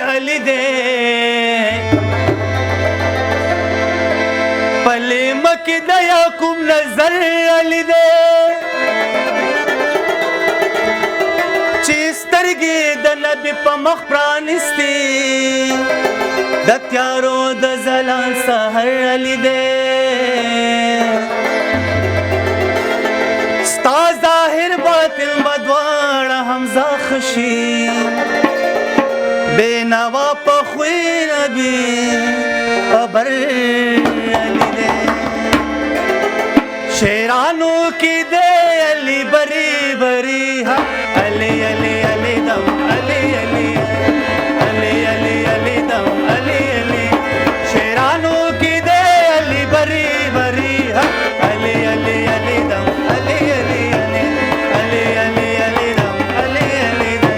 علی دے پلے مکی دا یعقوب نظر علی دے چی سترگی دا نبی پا مخ پرانستی دا تیارو دا زلان سحر علی دے ستا ظاہر باطن بدوارا حمزہ خشی بے نوا پا خوی نبی قبر علی دے شیرانو کی دے علی بری بری علی علی علی دم علی علی علی علی علی دم علی علی شیرانو کی دے علی بری بری علی علی علی دم علی علی علی علی علی علی دم علی علی دم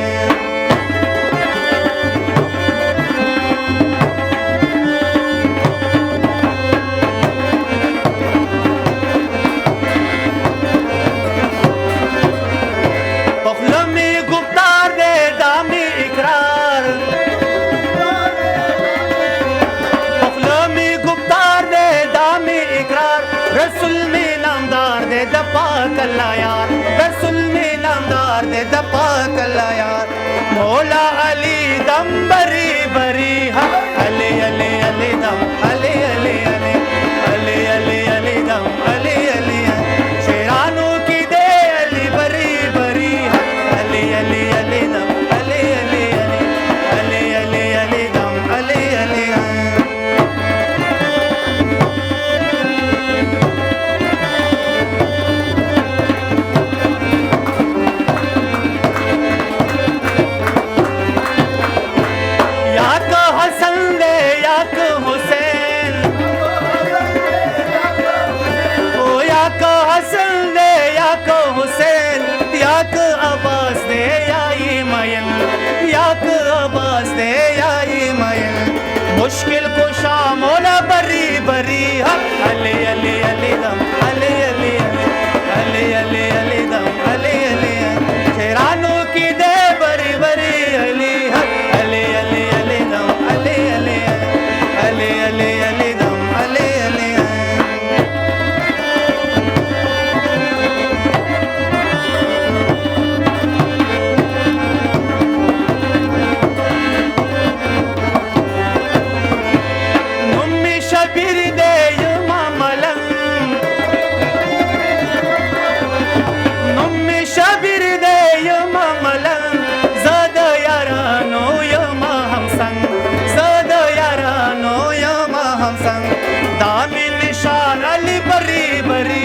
پخلمی گفتار دے دامی اقرار پخلمی گفتار دے دامی اقرار رسول میں نامدار دے دپاک اللہ یار رسول میں نامدار دے دپاک اللہ یار مولا علی دم بری بری علی علی علی دم علی علی علی علی علی علی دم علی علی شیرانو کی دے علی بری بری علی علی علی دم علی علی علی علی علی دم علی علی याक हसन दे याक हुसैन ओ याक हसन दे याक हुसैन याक अब्बास दे याई मयन याक अब्बास दे याई मयन मुश्किल कुशा मोला बरी बरी अली अली अली दम अली अली अली अली अली दम अली अली शेरानो की दे बरी बरी अली अली अली अली दम अली अली अली अली अली दम अली अली नम्मी शबीर दे यमामलम नम्मी शबीर दे यमामलम ज़ादा यारानो यमा हमसंग ज़ादा यारानो यमा हमसंग दामी निशान अली बरी बरी